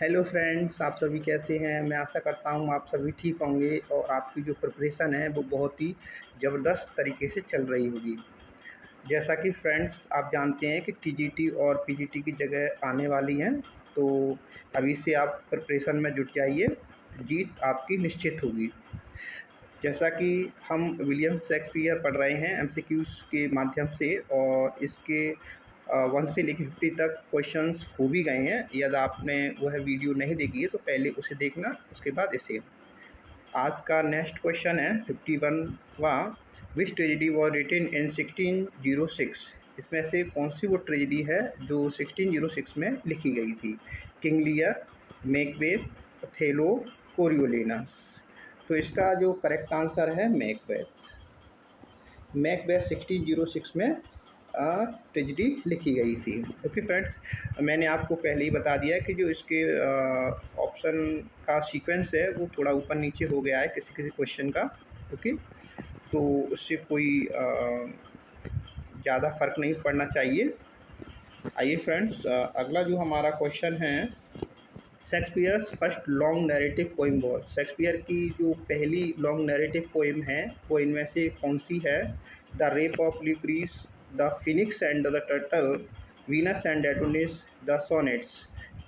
Hello friends, आप सभी कैसे हैं। मैं आशा करता हूँ आप सभी ठीक होंगे और आपकी जो प्रिपरेशन है वो बहुत ही ज़बरदस्त तरीके से चल रही होगी। जैसा कि फ्रेंड्स आप जानते हैं कि टीजीटी और पीजीटी की जगह आने वाली हैं, तो अभी से आप प्रिपरेशन में जुट जाइए, जीत आपकी निश्चित होगी। जैसा कि हम विलियम शेक्सपियर पढ़ रहे हैं एमसीक्यूज़ के माध्यम से, और इसके 1 से लेकर 50 तक क्वेश्चंस हो भी गए हैं। यदि आपने वह वीडियो नहीं देखी है तो पहले उसे देखना, उसके बाद इसे। आज का नेक्स्ट क्वेश्चन है 51वां। विच ट्रेजेडी वॉज रिटन इन 1606? इसमें से कौन सी वो ट्रेजेडी है जो 1606 में लिखी गई थी? King Lear, Macbeth, Othello, Coriolanus. तो इसका जो करेक्ट आंसर है मैकबेथ। मैकबेथ 1606 में ट्रेजेडी लिखी गई थी। ओके फ्रेंड्स, मैंने आपको पहले ही बता दिया है कि जो इसके ऑप्शन का सीक्वेंस है वो थोड़ा ऊपर नीचे हो गया है किसी किसी क्वेश्चन का। ओके, तो उससे कोई ज़्यादा फर्क नहीं पड़ना चाहिए। आइए फ्रेंड्स, अगला जो हमारा क्वेश्चन है, Shakespeare's first long narrative poem was. Shakespeare की जो पहली लॉन्ग नैरेटिव पोइम है वो इनमें से कौन सी है? The rape of Lucrece, the phoenix and the turtle, Venus and Adonis, the sonnets.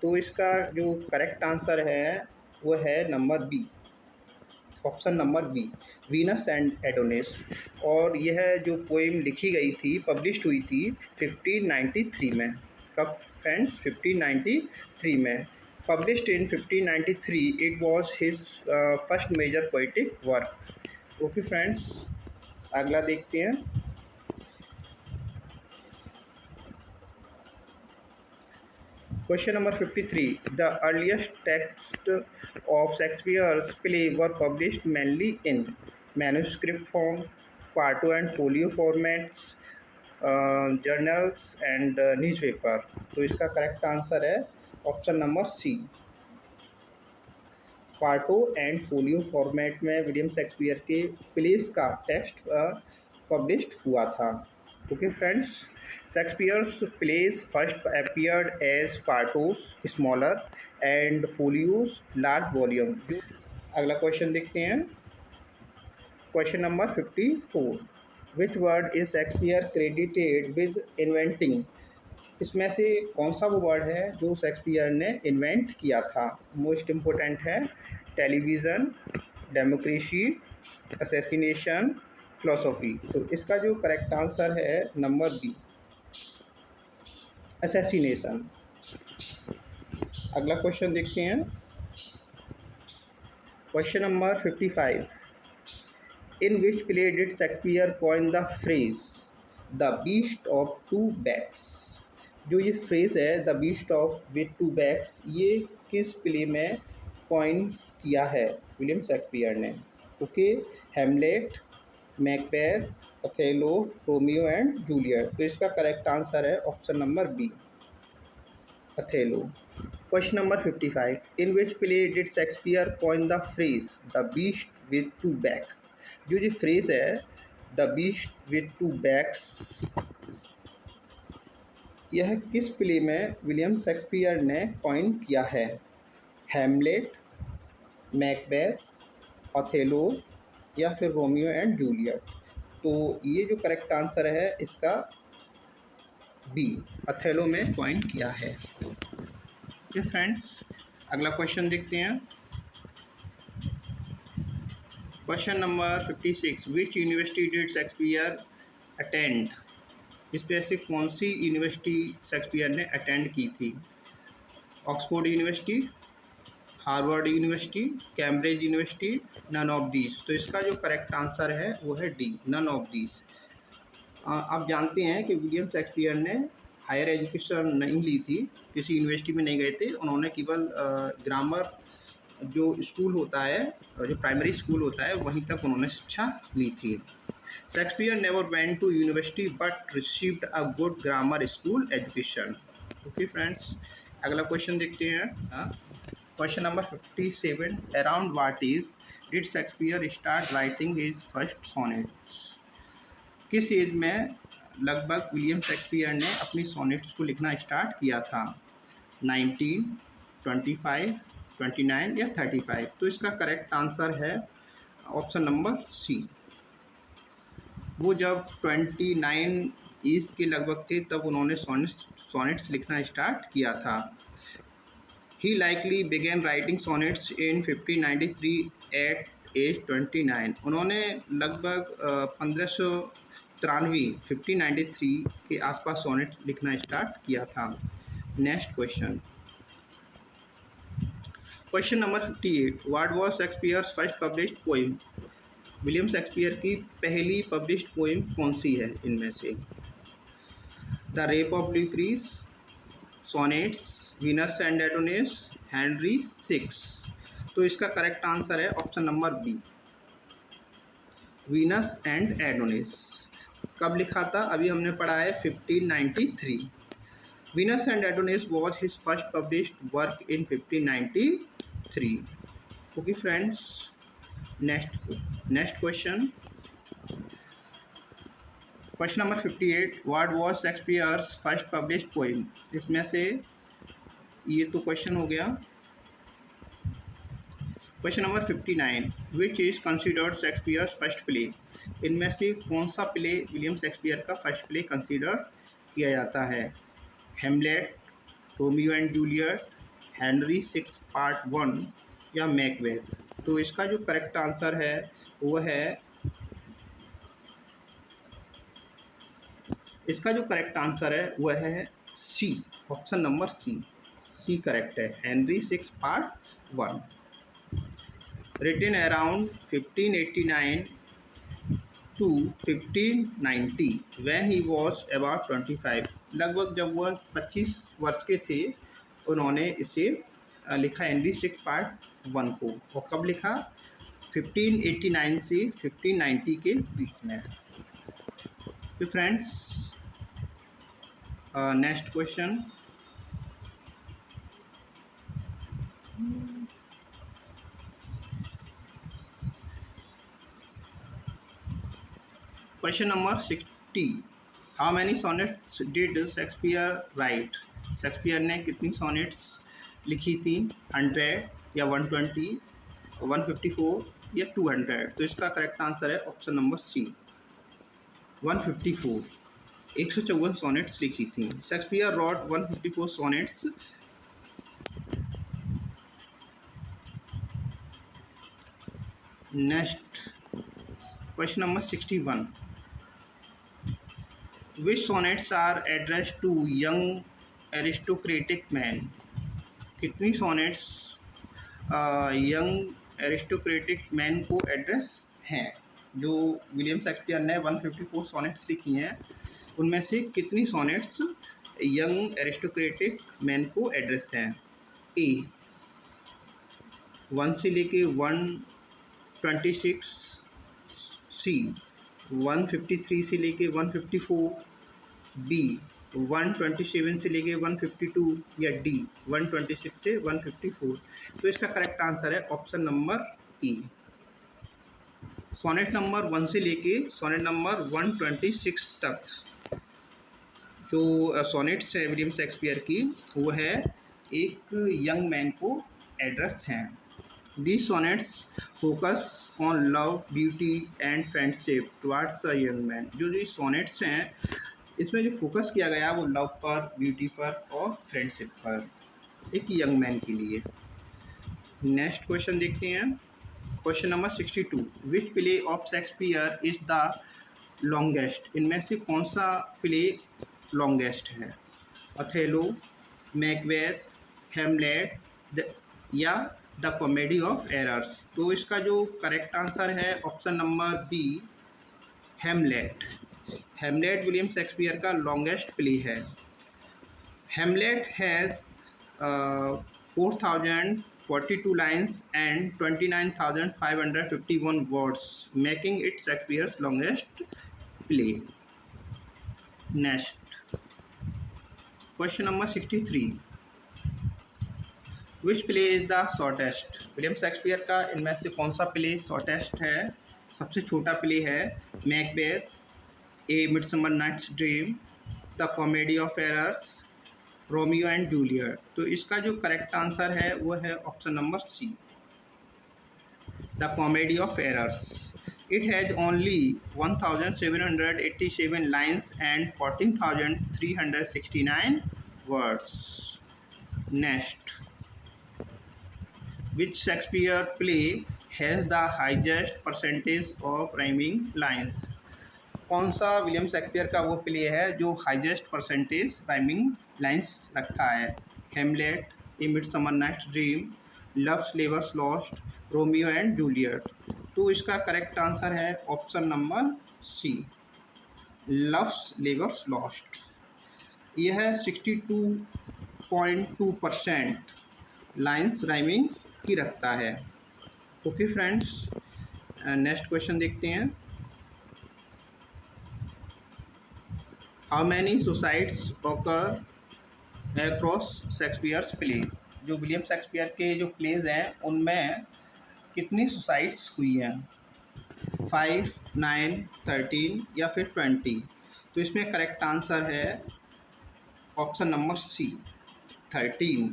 तो इसका जो करेक्ट आंसर है वो है number B, option number B, Venus and Adonis. और यह जो पोइम लिखी गई थी, पब्लिश्ड हुई थी 1593 में। कब फ्रेंड्स? 1593 में। Published in 1593, it was his first major poetic work. Okay friends, अगला देखते हैं। Question number 53. The earliest texts of Shakespeare's play were published mainly in manuscript form, quarto and folio formats, journals and newspaper. तो इसका correct answer है option number C, quarto and folio format में William Shakespeare के plays का text published हुआ था। Okay friends, Shakespeare's plays first appeared as quartos smaller and folios large volume. अगला question देखते हैं। Question number 54। Which word is Shakespeare credited with inventing? इसमें से कौन सा वो वर्ड है जो शेक्सपियर ने इन्वेंट किया था? मोस्ट इम्पोर्टेंट है टेलीविज़न, डेमोक्रेसी, असैसिनेशन, फिलोसफी। तो इसका जो करेक्ट आंसर है नंबर बी, असैसिनेशन। अगला क्वेश्चन देखते हैं। Question number 55। In which play did Shakespeare coin the phrase the beast of two backs? जो ये फ्रेज़ है the beast of with two backs, ये किस प्ले में कॉइन किया है विलियम शेक्सपियर ने? Okay, Hamlet, Macbeth, Othello, Romeo and Juliet. तो इसका करेक्ट आंसर है option number B, Othello. Question number 55। In which play did Shakespeare coin the phrase the beast with two backs? जो ये phrase है the beast with two backs, यह किस play में William Shakespeare ने कॉइन किया है? हैमलेट, मैकबेथ, ओथेलो या फिर रोमियो एंड जूलियट। तो ये जो करेक्ट आंसर है इसका बी, ओथेलो में कॉइन किया है। ओके फ्रेंड्स, अगला क्वेश्चन देखते हैं। Question number 56। Which university did Shakespeare attend? इसमें से कौन सी यूनिवर्सिटी शेक्सपियर ने अटेंड की थी? Oxford university, Harvard university, Cambridge university, none of these. तो इसका जो करेक्ट आंसर है वो है डी, नन ऑफ दीज। आप जानते हैं कि विलियम शेक्सपियर ने हायर एजुकेशन नहीं ली थी, किसी यूनिवर्सिटी में नहीं गए थे। उन्होंने केवल ग्रामर जो स्कूल होता है, जो प्राइमरी स्कूल होता है, वहीं तक उन्होंने शिक्षा ली थी। Shakespeare never went to university but received a good grammar school education. Okay friends, अगला क्वेश्चन देखते हैं। Question number 57। Around what age did Shakespeare start writing his first sonnets? किस एज में लगभग विलियम शेक्सपियर ने अपनी सोनेट्स को लिखना स्टार्ट किया था? 19, 25, 29 या 35। तो इसका करेक्ट आंसर है ऑप्शन नंबर सी। वो जब 29 ईस्ट के लगभग थे तब उन्होंने सोनेट्स लिखना स्टार्ट किया था। He likely began writing sonnets in 1593 at age 29। उन्होंने लगभग 1593 के आसपास सोनेट्स लिखना स्टार्ट किया था। Next question, question number 58। What was Shakespeare's first published poem? William Shakespeare की पहली पब्लिश्ड पोएम कौन सी है इनमें से? The rape of Lucrece, sonnets, Venus and Adonis, Henry six. तो इसका करेक्ट आंसर है option number B, Venus and Adonis. कब लिखा था? अभी हमने पढ़ा है 1593। Venus and Adonis was his first published work in 1593। Okay friends, next question, question number 58। What was Shakespeare's first published poem? इसमें से ये तो क्वेश्चन हो गया। Question number 59। Which is considered Shakespeare's first play? इनमें से कौन सा प्ले विलियम शेक्सपियर का फर्स्ट प्ले कंसिडर किया जाता है? Hamlet, Romeo and Juliet, Henry six part 1 या मैकबेथ? तो इसका जो करेक्ट आंसर है वो है, इसका जो करेक्ट आंसर है वह है C, option number C. C correct है, Henry six part 1। Written around 1589 to 1590 when he was about 25। लगभग जब वह 25 वर्ष के थे उन्होंने इसे लिखा, हेनरी सिक्स पार्ट 1 को। और कब लिखा? 1589 से 1590 के बीच में। तो friends, next question, question number 60। How many sonnets did Shakespeare right? Shakespeare ने कितनी सोनेट्स लिखी थी? 100 या 120, 154 या 200? तो इसका करेक्ट आंसर है ऑप्शन नंबर सी, 154। 154 सोनेट्स लिखी थी। Shakespeare wrote 154 sonnets. Next question number 61। Which sonnets are addressed to young aristocratic men? कितनी सोनेट्स यंग एरिस्टोक्रेटिक मैन को एड्रेस हैं? जो विलियम शेक्सपियर ने 154 सोनेट्स लिखी हैं उनमें से कितनी सोनेट्स यंग एरिस्टोक्रेटिक मैन को एड्रेस हैं? ए 1 से लेके 126, सी 153 से लेके 154, बी 127 से लेके 152 या डी 126 से 154? तो इसका करेक्ट आंसर है option number E, sonnet number 1 से लेके सोनेट नंबर 126 तक जो सोनेट्स है विलियम शेक्सपियर की वो है एक यंग मैन को एड्रेस हैं। These sonnets focus on love, beauty and friendship towards a young man। जो ये सोनेट्स हैं इसमें जो फोकस किया गया वो लव पर, ब्यूटी पर और फ्रेंडशिप पर, एक यंग मैन के लिए। नेक्स्ट क्वेश्चन देखते हैं, question number 62। Which play of Shakespeare is the longest? इनमें से कौन सा प्ले लॉन्गेस्ट है? अथेलो, मैकबेथ, हेमलेट या द कॉमेडी ऑफ एरर्स? तो इसका जो करेक्ट आंसर है option number B, Hamlet. Hamlet William Shakespeare का लॉन्गेस्ट प्ले है। Hamlet has 4042 lines and 29,551 words, making it Shakespeare's longest play. Next question number 63। Which play is the shortest? William Shakespeare का इनमें से कौन सा play shortest है, सबसे छोटा प्ले है? Macbeth, a midsummer nights dream, the comedy of errors, Romeo and Juliet. तो इसका जो करेक्ट आंसर है वो है option number C, the comedy of errors. It has only 1787 lines and 14,369 words. Next, which Shakespeare play has the highest percentage of rhyming lines? कौन सा William Shakespeare का वो प्ले है जो हाईएस्ट परसेंटेज राइमिंग लाइंस रखता है? Hamlet, a midsummer nights Dream, love's labour's lost, Romeo and Juliet. तो इसका करेक्ट आंसर है option number C, love's labour's lost. यह 62.2% लाइंस राइमिंग की रखता है। ओके फ्रेंड्स, नेक्स्ट क्वेश्चन देखते हैं। How many suicides occur across Shakespeare's play? जो विलियम शेक्सपियर के जो प्लेज हैं उनमें कितनी सुसाइड्स हुई हैं? 5, 9, 13 या फिर 20? तो इसमें करेक्ट आंसर है ऑप्शन नंबर सी, 13।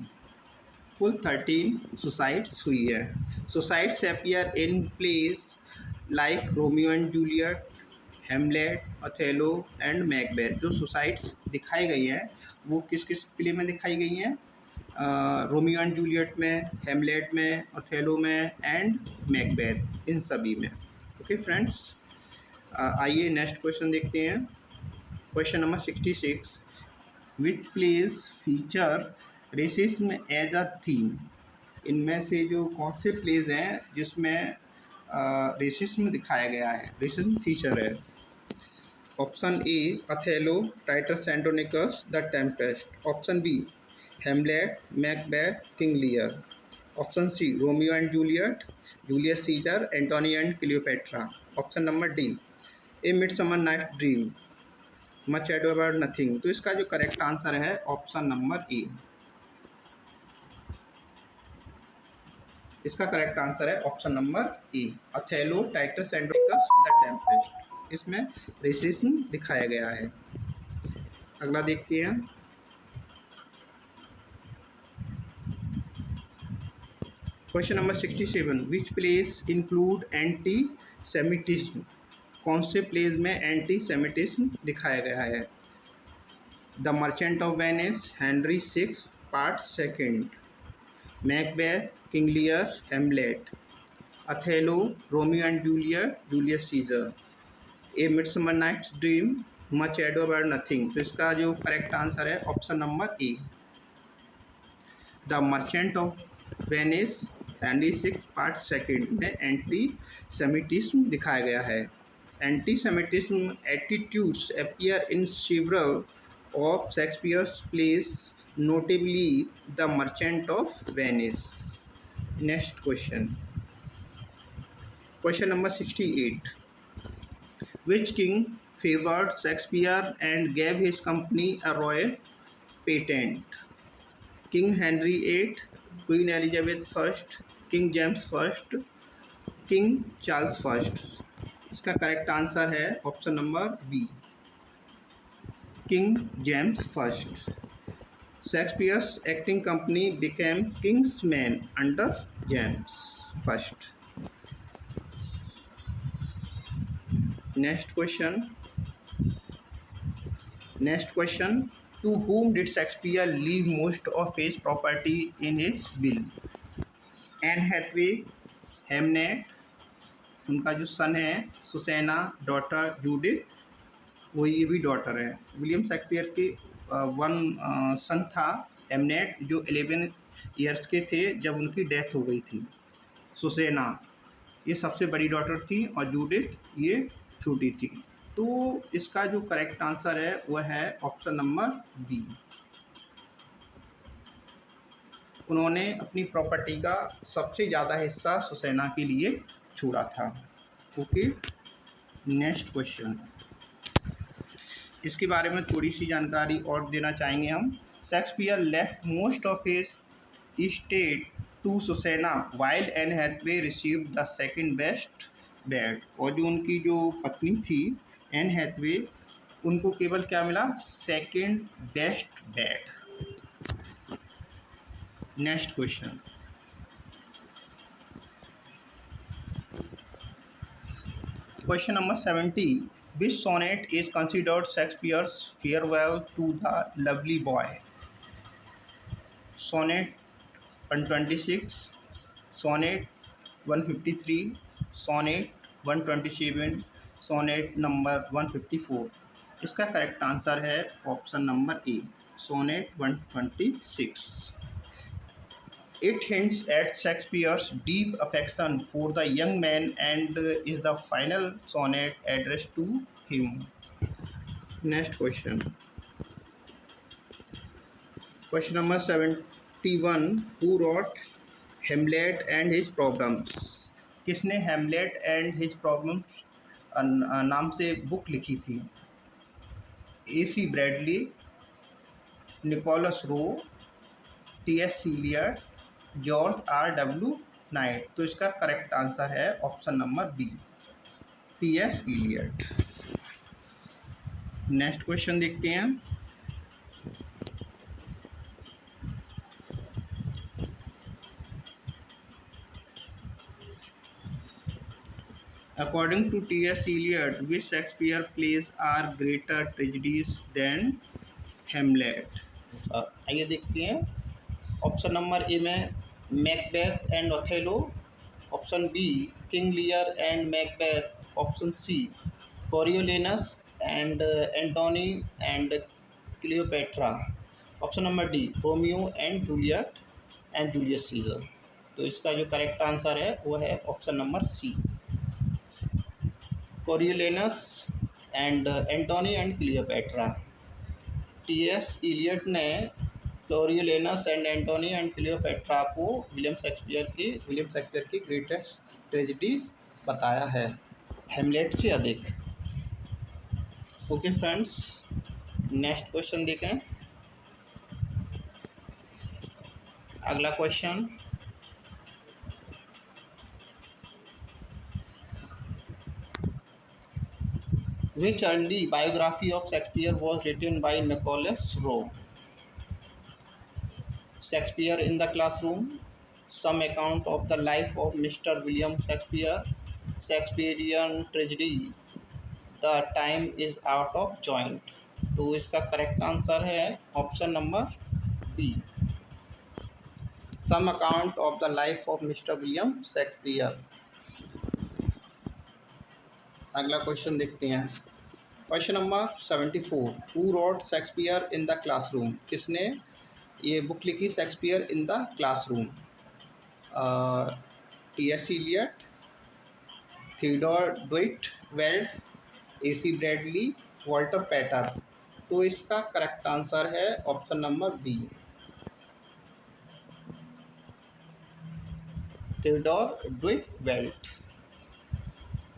कुल 13 सुसाइड्स हुई है। Suicides appear in place like Romeo and Juliet, Hamlet, Othello and Macbeth. जो सुसाइड्स दिखाई गई हैं वो किस किस प्ले में दिखाई गई हैं? रोमियो एंड जूलियट में, हेमलेट में, अथेलो में एंड मैकबेथ, इन सभी में। ओके फ्रेंड्स, आइए नेक्स्ट क्वेश्चन देखते हैं। Question number 66, which plays feature racism as a theme? इनमें से जो कौन से प्लेज हैं जिसमें रेसिज्म दिखाया गया है, रेसिज्म फीचर है? Option A, Othello, Titus Andronicus, the Tempest. Option B, Hamlet, Macbeth, King Lear. Option C, Romeo and Juliet, Julius Caesar, Antony and Cleopatra. Option number D, a midsummer nights Dream, Much Ado about Nothing. तो इसका जो correct answer है option number A. इसका correct answer है option number A, Othello, Titus Andronicus, the Tempest. इसमें racism दिखाया गया है। अगला देखते हैं। Question number 67, which place include anti semitism? कौन से प्लेस में एंटी सेमिटिज्म दिखाया गया है? The Merchant of Venice, Henry VI part second, Macbeth, King Lear, Hamlet, Othello, Romeo and Juliet, Julius Caesar, a midsummer nights Dream, Much Ado about Nothing. तो इसका जो correct answer है option number A, the Merchant of Venice, Henry VI part second में anti semitism दिखाया गया है। Anti semitism attitudes appear in several of Shakespeare's place, notably the Merchant of Venice. Next question, question number 68, which king favored Shakespeare and gave his company a royal patent? King Henry VIII, Queen Elizabeth I, King James I, King Charles I। इसका correct answer है option number B, King James first. Shakespeare's acting company became King's man under James first. Next question, to whom did Shakespeare leave most of his property in his will? Anne Hathaway, Hamnet, उनका जो सन है सुसैना, daughter Judith, वो ये भी daughter है। William Shakespeare के one सन था Hamnet, जो 11 ईयर्स के थे जब उनकी डेथ हो गई थी। सुसैना ये सबसे बड़ी डॉटर थी और जूडिथ ये छोटी थी। तो इसका जो करेक्ट आंसर है वह है ऑप्शन नंबर बी, उन्होंने अपनी प्रॉपर्टी का सबसे ज़्यादा हिस्सा सुसैना के लिए छोड़ा था। ओके, नेक्स्ट क्वेश्चन, इसके बारे में थोड़ी सी जानकारी और देना चाहेंगे हम। Shakespeare left most of his estate to Susanna while Anne Hathaway received the second best bed. और जो उनकी जो पत्नी थी एन हैथवे, उनको केवल क्या मिला? Second best bed. Next question, question number 70, which sonnet is considered Shakespeare's farewell to the lovely boy? Sonnet 126, sonnet 153, sonnet 127, sonnet number 154। इसका करेक्ट आंसर है option number A, sonnet 126। It hints at Shakespeare's deep affection for the young man and is the final sonnet addressed to him. Next question. Question number 71. Who wrote Hamlet and His Problems? किसने Hamlet and his problems नाम से book लिखी थी? AC Bradley, Nicholas Rowe, TS Eliot, George RW Knight. तो इसका correct answer है option number B, TS Eliot. Next question देखते हैं। According to TS Eliot, which Shakespeare plays are greater tragedies than Hamlet? आइए देखते हैं। ऑप्शन नंबर ए में Macbeth and Othello, option B King Lear and Macbeth, option C Coriolanus and Antony and Cleopatra, option number D Romeo and Juliet and Julius scissor. तो इसका जो correct answer है वो है option number C, Coriolanus and Antony and Cleopatra. TS Eliot ने Coriolanus and Antony and Cleopatra को William Shakespeare की greatest tragedy बताया है, हेमलेट से अधिक। ओके फ्रेंड्स, नेक्स्ट क्वेश्चन देखें। अगला question, which early biography of Shakespeare was written by Nicholas Rowe? Shakespeare in the Classroom, Some Account of the Life of Mr. William Shakespeare, Shakespearean Tragedy, The Time is Out of Joint। तो इसका correct answer है option number B, some account of the life of mister William Shakespeare. अगला question देखते हैं। Question number 74, who wrote Shakespeare in the classroom? किसने ये book लिखी Shakespeare in the classroom? TS Eliot, Theodore Dwight Weld, AC Bradley, Walter Pater. तो इसका correct answer है option number B, Theodore Dwight Weld.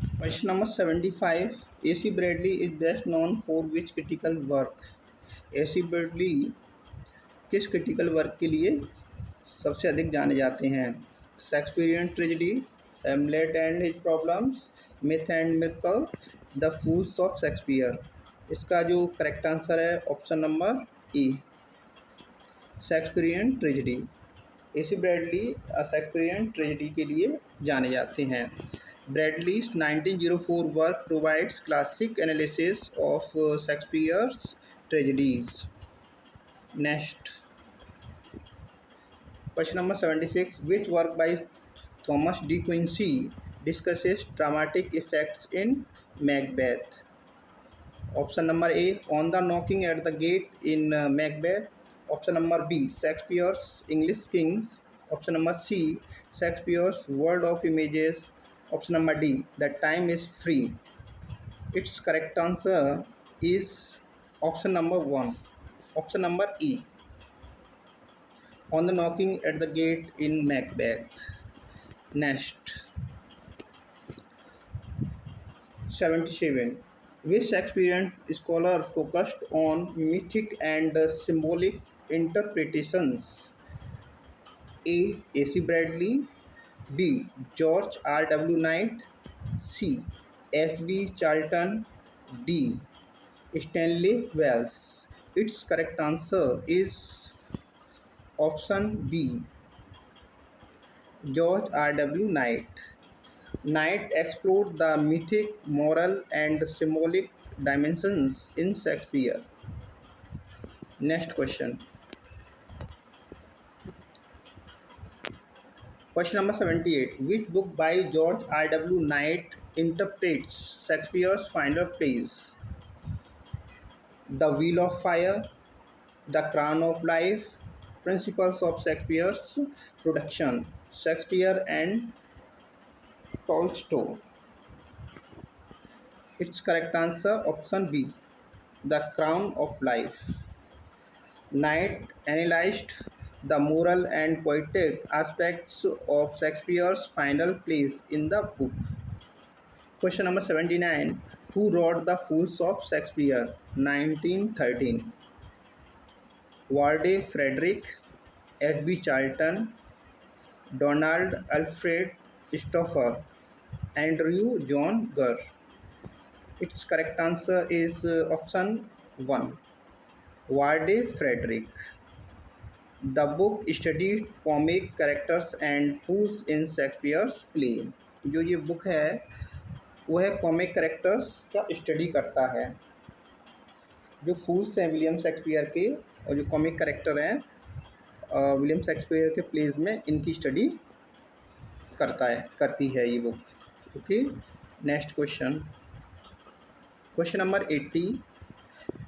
Question number 75, AC Bradley is best known for which critical work? AC Bradley किस critical work के लिए सबसे अधिक जाने जाते हैं? Shakespearean tragedy, Hamlet and his problems, myth and miracle, the fools of Shakespeare. इसका जो करेक्ट आंसर है ऑप्शन नंबर ई, Shakespearean tragedy. AC Bradley Shakespearean tragedy के लिए जाने जाते हैं। ब्रैडली's 1904 work provides classic analysis of Shakespeare's tragedies. Next, question number 76, which work by Thomas de Quincey discusses dramatic effects in Macbeth? Option number A, On the Knocking at the Gate in Macbeth. Option number B, Shakespeare's English Kings. Option number C, Shakespeare's World of Images. Option number D, The Time is Free. Its correct answer is option number 1, option number E, On the Knocking at the Gate in Macbeth. Next, 77, which Shakespearean scholar focused on mythic and symbolic interpretations? A. AC Bradley, B. George RW Knight, C. H.B. Charlton, D. Stanley Wells। Its correct answer is option B George R W Knight. Knight explored the mythic, moral, and symbolic dimensions in Shakespeare. Next question. Question number 78. Which book by George R. W. Knight interprets Shakespeare's final plays? The Wheel of Fire, The Crown of Life, Principles of Shakespeare's Production, Shakespeare and Tolstoy. Its correct answer option B, The Crown of Life. Knight analyzed the moral and poetic aspects of Shakespeare's final plays in the book. Question number 79. Who wrote The Fools of Shakespeare? 1913. Warde Frederick, H.B. Charlton, Donald Alfred Stoffer, Andrew John Gurr. Its correct answer is option 1. Warde Frederick. The book studied comic characters and fools in Shakespeare's play. जो ये book है वो है comic characters का study करता है। जो फूल्स हैं विलियम शेक्सपियर के और जो कॉमिक कैरेक्टर हैं विलियम शेक्सपियर के प्लेज में इनकी स्टडी करती है ये book. Okay, next question. Question number 80.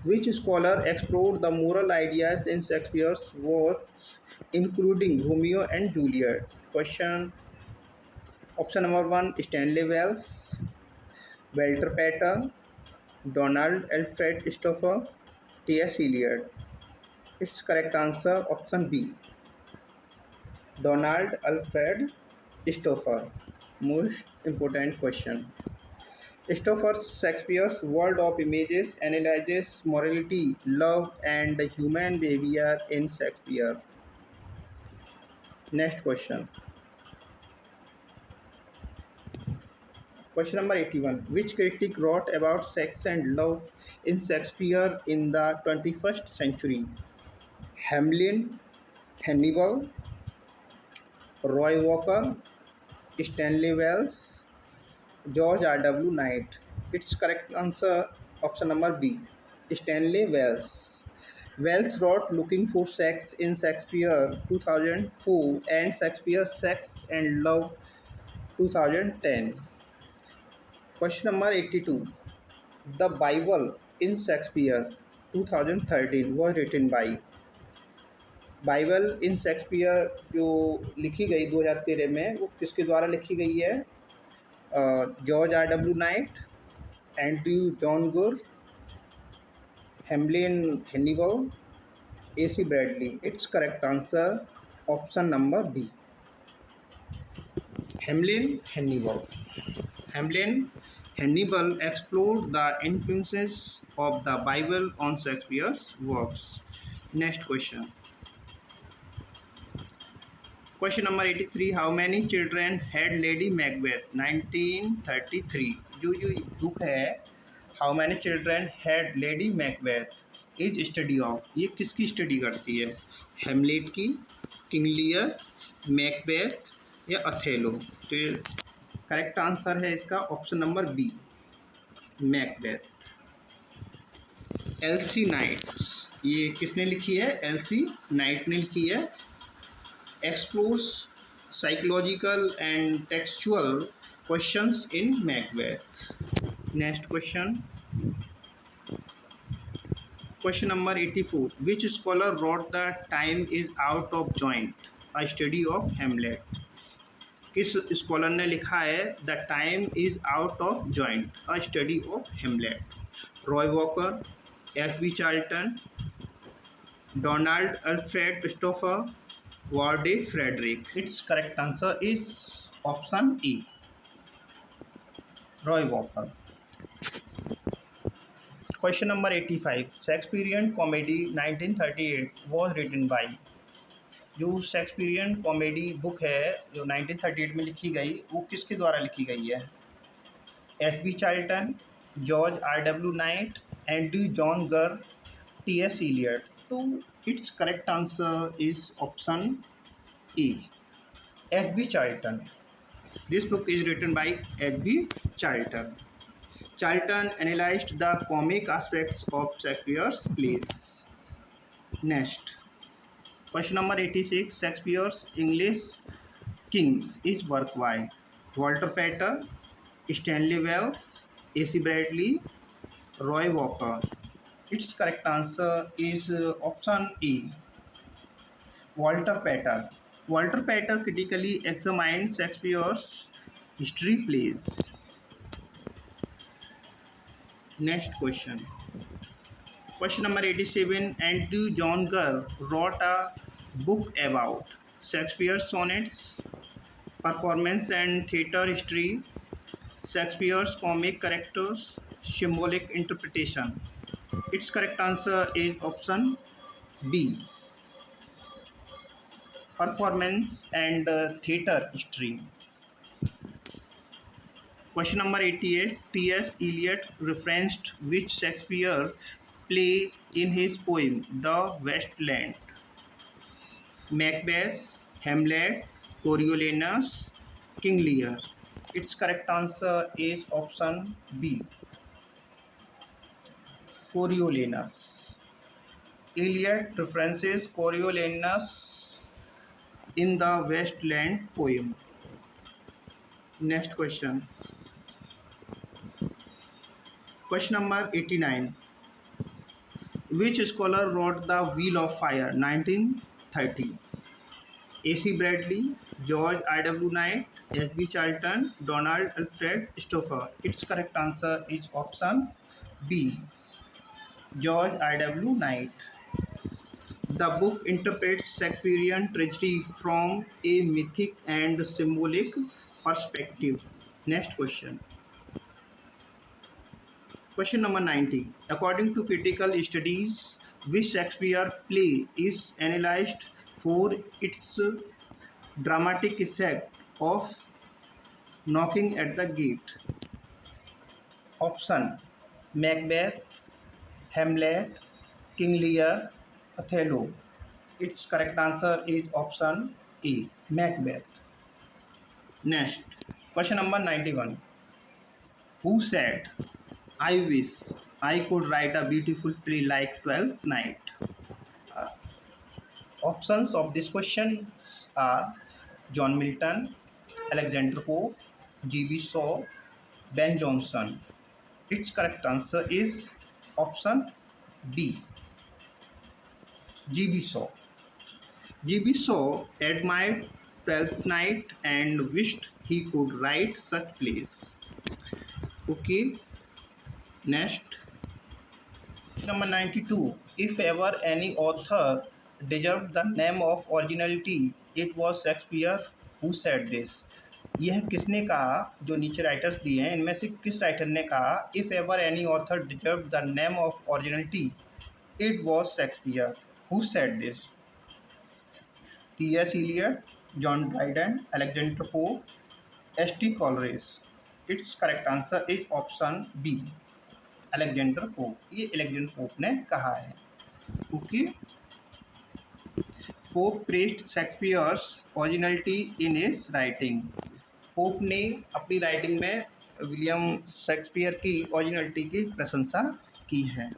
Which scholar explored the moral ideas in Shakespeare's works, including Romeo and Juliet? Question. Option number 1, Stanley Wells, Walter Pater, Donald Alfred Stoffer, T.S. Eliot. Its correct answer option B, Donald Alfred Stoffer. Most important question. Stoffer's Shakespeare's world of images analyzes morality, love, and human behavior in Shakespeare. Next question. Question number 81. Which critic wrote about sex and love in Shakespeare in the 21st century? Hamlin, Hannibal, Roy Walker, Stanley Wells, George R. W. Knight. Its correct answer option number B, Stanley Wells. Wells wrote Looking for Sex in Shakespeare 2004 and Shakespeare Sex and Love 2010. Question number 82. The Bible in Shakespeare 2013 was written by. Bible in Shakespeare जो लिखी गई 2013 में वो किसके द्वारा लिखी गई है? George R W Knight, Andrew John Gurr, Hamlin Hannibal, A.C. Bradley. Its correct answer option number B, Hamlin Hannibal. Hamlin Hannibal explored the influences of the Bible on Shakespeare's works. Next question. Question number 83. How many children had Lady Macbeth? 1933. जो book है How many children had Lady Macbeth is study of, ये किसकी study करती है? हेमलेट की, king Lear, Macbeth या Othello? तो correct answer है इसका option number B, Macbeth. L C Knights, ये किसने लिखी है? एलसी नाइट ने लिखी है। Explores psychological and textual questions in Macbeth. Next question. Question number 84. Which scholar wrote The Time is Out of Joint, a study of Hamlet? किस scholar ने लिखा है the time is out of joint, a study of Hamlet? Roy Walker, H.B. Charlton, Donald Alfred Stauffer, Warde Frederick? It's correct answer is option E, Roy Walker. Question number 85. Shakespearean Comedy 1938 was written by. जो Shakespearean comedy book है जो 1938 में लिखी गई वो किसके द्वारा लिखी गई है? H.B. Charlton, George R. W. Night, Andrew John गर, T.S. एलियट। तो Its correct answer is option A. H.B. Charlton. This book is written by H.B. Charlton. Charlton analyzed the comic aspects of Shakespeare's plays. Next, question number 86. Shakespeare's English Kings is work by Walter Pater, Stanley Wells, A.C. Bradley, Roy Walker. Its correct answer is option E. Walter Pater. Walter Pater critically examined Shakespeare's history plays. Next question. Question number 87. Andrew John Gurr wrote a book about Shakespeare's sonnets, performance and theatre history, Shakespeare's comic characters, symbolic interpretation. Its correct answer is option B. Performance and theatre history. Question number 88. T.S. Eliot referenced which Shakespeare play in his poem The West Land? Macbeth, Hamlet, Coriolanus, King Lear. Its correct answer is option B. Coriolanus. Eliot references Coriolanus in the West Land poem. Next question. Question number 89. Which scholar wrote The Wheel of Fire 1930? A.C. Bradley, George I.W. Knight, H.B. Charlton, Donald Alfred Stoffer. Its correct answer is option B. George I.W. Knight. The book interprets Shakespearean tragedy from a mythic and symbolic perspective. Next question. Question number 90. According to critical studies, which Shakespeare play is analyzed for its dramatic effect of knocking at the gate? Option: Macbeth, Hamlet, King Lear, Othello. Its correct answer is option A. Macbeth. Next, question number 91. Who said, "I wish I could write a beautiful play like Twelfth Night"? Uh, Options of this question are John Milton, Alexander Pope, G.B. Shaw, Ben Jonson. Its correct answer is option B. G.B. Shaw. G.B. Shaw admired Twelfth Night and wished he could write such plays. Okay, next. Number 92. If ever any author deserved the name of originality, it was Shakespeare. Who said this? यह किसने कहा? जो नीचे writers दिए हैं इनमें से किस राइटर ने कहा if ever any author deserve the name of originality it was Shakespeare? Who said this? T.S. Eliot, John Dryden, Alexander Pope, S.T. Coleridge. Its correct answer is option B. Alexander pope. ये Alexander pope ने कहा है. Okay. Pope praised Shakespeare's originality in his writing. Pope ने अपनी writing में William Shakespeare की originality की प्रशंसा की है.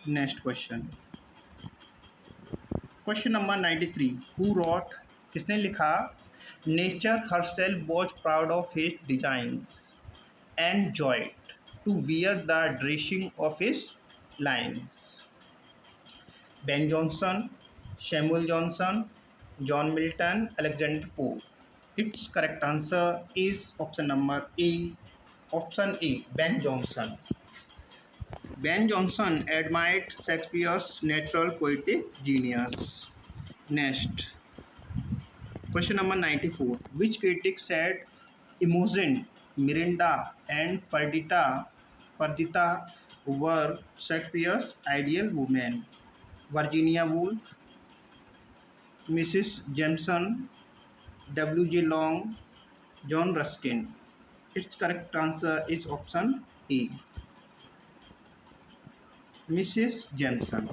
Next question. Question number 93. Who wrote? किसने लिखा? Nature herself was proud of his designs and joyed to wear the dressing of his lines. Ben Jonson, Samuel Johnson, John Milton, Alexander Pope. Its correct answer is option number A. Option A, Ben Jonson. Ben Jonson admired Shakespeare's natural poetic genius. Next, question number 94. Which critic said Imogen, Miranda, and Perdita were Shakespeare's ideal women? Virginia Woolf, Mrs. Jameson, W.J. Long, John Ruskin. Its correct answer is option A. Mrs Jameson,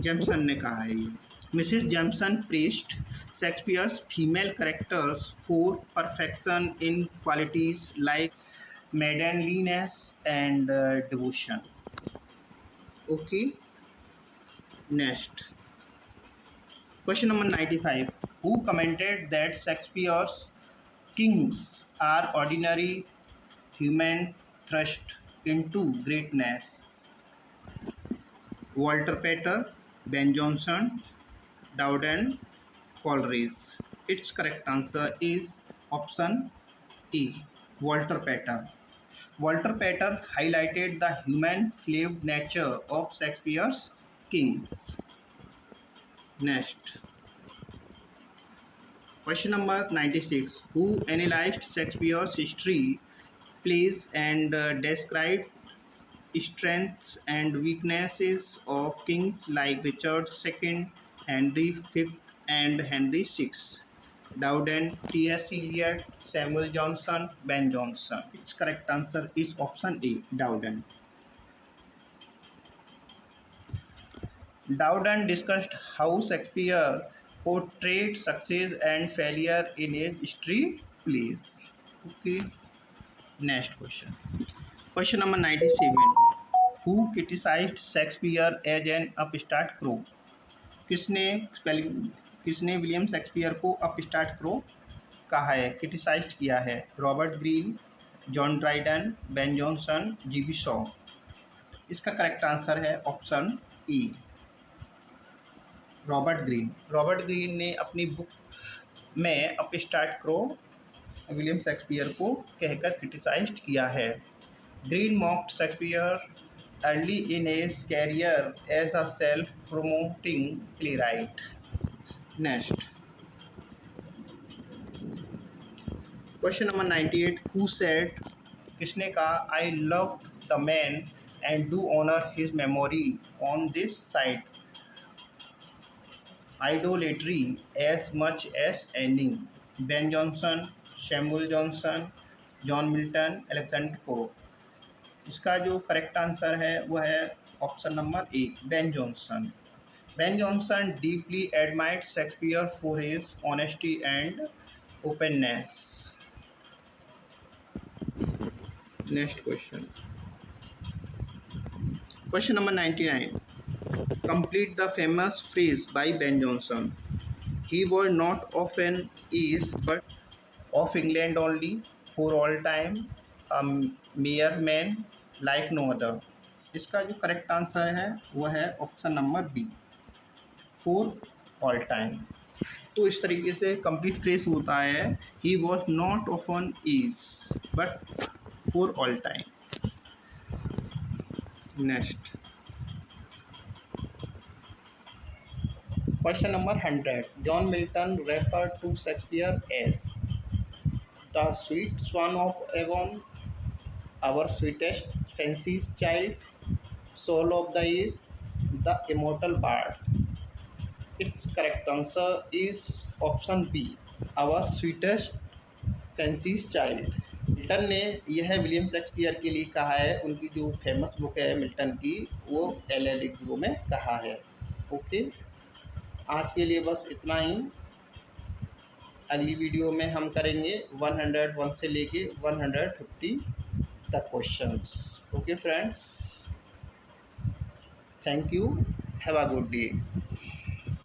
Jameson ने कहा है ये। Mrs Jameson praised Shakespeare's female characters for perfection in qualities like maidenliness and devotion. Okay, next. Question number 95. Who commented that Shakespeare's kings are ordinary human thrust into greatness? Walter Pater, Ben Jonson, Dowden, Coleridge. Its correct answer is option E. Walter Pater. Walter Pater highlighted the human flawed nature of Shakespeare's kings. Next, question number 96. Who analyzed Shakespeare's history, plays, and described strengths and weaknesses of kings like Richard II, Henry V, and Henry VI? Dowden, T.S. Eliot, Samuel Johnson, Ben Jonson. Its correct answer is option A. Dowden. Dowden discussed how Shakespeare portrayed success and failure in his history plays. Okay, next question. Question number 97. Who criticized Shakespeare as an upstart crow? किसने किसने William Shakespeare को upstart crow कहा है, criticise किया है? Robert Greene, John Dryden, Ben Jonson, GB Shaw. इसका correct answer है option E, Robert Greene. Robert Greene ने अपनी बुक में अपस्टार्ट क्रो विलियम शेक्सपियर को कहकर क्रिटिसाइज किया है। Green mocked Shakespeare early in his career as a self-promoting playwright. Next, question number 98. Who said, किसने कहा, I loved the man and do honor his memory on this side idolatry as much as any? Ben Jonson, Samuel Johnson, John Milton, Alexander Pope. इसका जो correct answer है वो है option number A, Ben Jonson. Ben Jonson deeply admired Shakespeare for his honesty and openness. Next question, question number 99. Complete the famous phrase by Ben Jonson. He was not of an age but of England only, for all time, a mayor man like no other. इसका जो correct answer है वो है option number B, for all time. तो इस तरीके से complete phrase होता है, he was not of an age but for all time. Next, question number 100. John Milton refer to Shakespeare as the sweet son of Avon, our sweetest fancy's child, soul of the age, the immortal bard. Its correct answer is option B, our sweetest fancy's child. Milton ने यह William Shakespeare के लिए कहा है, उनकी जो famous book है Milton की, वो एल में कहा है। ओके, आज के लिए बस इतना ही। अगली वीडियो में हम करेंगे 101 से लेके 150 the questions. Okay friends, thank you, have a good day.